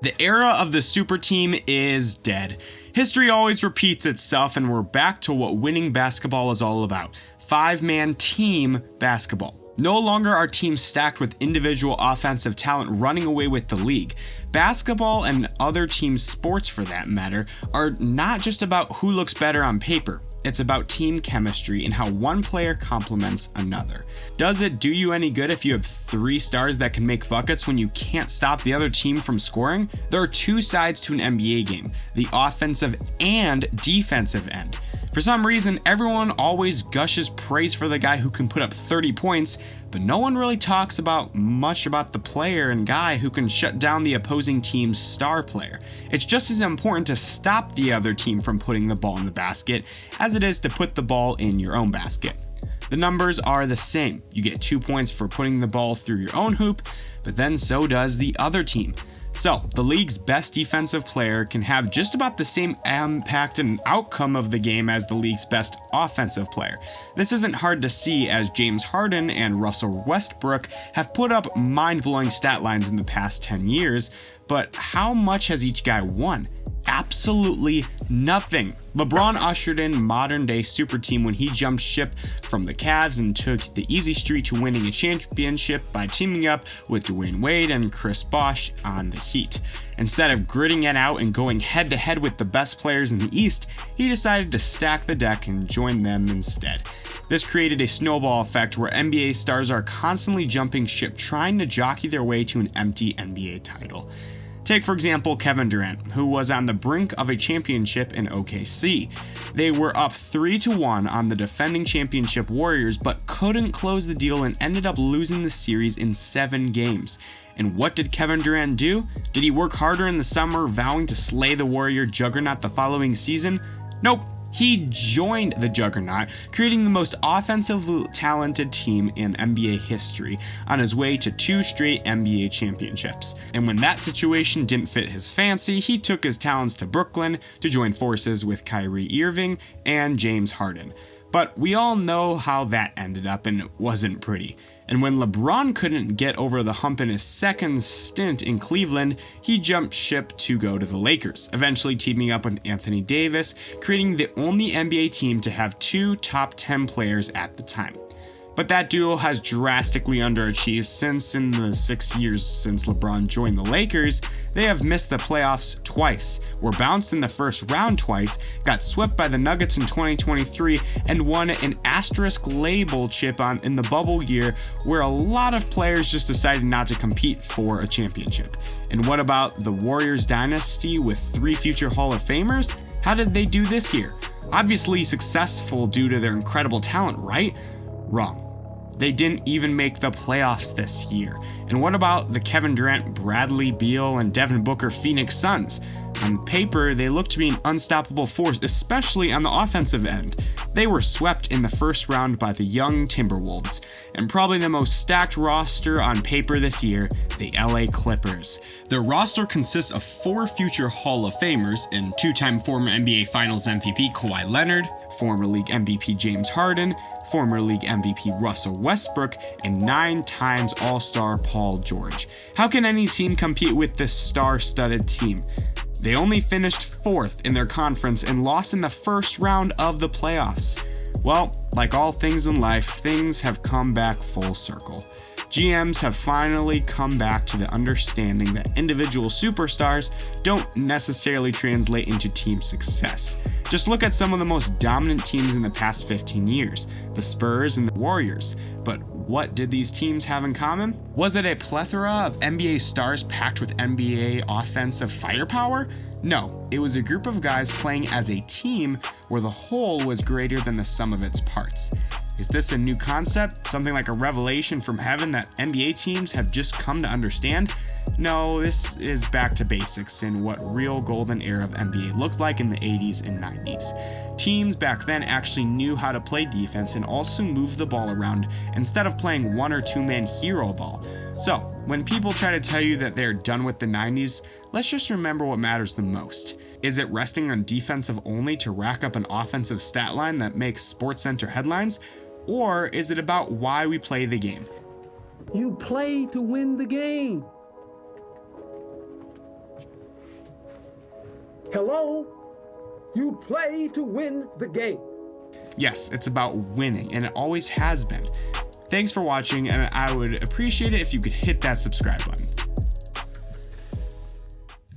The era of the super team is dead. History always repeats itself, and we're back to what winning basketball is all about: five-man team basketball. No longer are teams stacked with individual offensive talent running away with the league. Basketball, and other team sports for that matter, are not just about who looks better on paper. It's about team chemistry and how one player complements another. Does it do you any good if you have 3 stars that can make buckets when you can't stop the other team from scoring? There are 2 sides to an NBA game: the offensive and defensive end. For some reason, everyone always gushes praise for the guy who can put up 30 points, but no one really talks much about the player and guy who can shut down the opposing team's star player. It's just as important to stop the other team from putting the ball in the basket as it is to put the ball in your own basket. The numbers are the same. You get 2 points for putting the ball through your own hoop, but then so does the other team. So, the league's best defensive player can have just about the same impact and outcome of the game as the league's best offensive player. This isn't hard to see, as James Harden and Russell Westbrook have put up mind-blowing stat lines in the past 10 years, but how much has each guy won? Absolutely nothing. LeBron ushered in modern-day super team when he jumped ship from the Cavs and took the easy street to winning a championship by teaming up with Dwayne Wade and Chris Bosh on the Heat. Instead of gritting it out and going head-to-head with the best players in the East, he decided to stack the deck and join them instead. This created a snowball effect where NBA stars are constantly jumping ship, trying to jockey their way to an empty NBA title. Take, for example, Kevin Durant, who was on the brink of a championship in OKC. They were up 3-1 on the defending championship Warriors, but couldn't close the deal and ended up losing the series in 7 games. And what did Kevin Durant do? Did he work harder in the summer, vowing to slay the Warrior juggernaut the following season? Nope. He joined the juggernaut, creating the most offensively talented team in NBA history, on his way to 2 straight NBA championships. And when that situation didn't fit his fancy, he took his talents to Brooklyn to join forces with Kyrie Irving and James Harden. But we all know how that ended up, and it wasn't pretty. And when LeBron couldn't get over the hump in his second stint in Cleveland, he jumped ship to go to the Lakers, eventually teaming up with Anthony Davis, creating the only NBA team to have 2 top 10 players at the time. But that duo has drastically underachieved, since in the 6 years since LeBron joined the Lakers, they have missed the playoffs twice, were bounced in the first round twice, got swept by the Nuggets in 2023, and won an asterisk label chip in the bubble year, where a lot of players just decided not to compete for a championship. And what about the Warriors dynasty with 3 future Hall of Famers? How did they do this year? Obviously successful due to their incredible talent, right? Wrong. They didn't even make the playoffs this year. And what about the Kevin Durant, Bradley Beal, and Devin Booker Phoenix Suns? On paper, they look to be an unstoppable force, especially on the offensive end. They were swept in the first round by the young Timberwolves, and probably the most stacked roster on paper this year, the LA Clippers. Their roster consists of 4 future Hall of Famers and 2-time former NBA Finals MVP Kawhi Leonard, former league MVP James Harden, former league MVP Russell Westbrook, and 9 times All-Star Paul George. How can any team compete with this star-studded team? They only finished 4th in their conference and lost in the first round of the playoffs. Well, like all things in life, things have come back full circle. GMs have finally come back to the understanding that individual superstars don't necessarily translate into team success. Just look at some of the most dominant teams in the past 15 years, the Spurs and the Warriors. But what did these teams have in common? Was it a plethora of NBA stars packed with NBA offensive firepower? No, it was a group of guys playing as a team where the whole was greater than the sum of its parts. Is this a new concept? Something like a revelation from heaven that NBA teams have just come to understand? No, this is back to basics in what real golden era of NBA looked like in the 80s and 90s. Teams back then actually knew how to play defense and also move the ball around instead of playing 1 or 2 man hero ball. So, when people try to tell you that they're done with the 90s, let's just remember what matters the most. Is it resting on defensive only to rack up an offensive stat line that makes SportsCenter headlines? Or is it about why we play the game? You play to win the game. Hello? You play to win the game. Yes, it's about winning, and it always has been. Thanks for watching, and I would appreciate it if you could hit that subscribe button.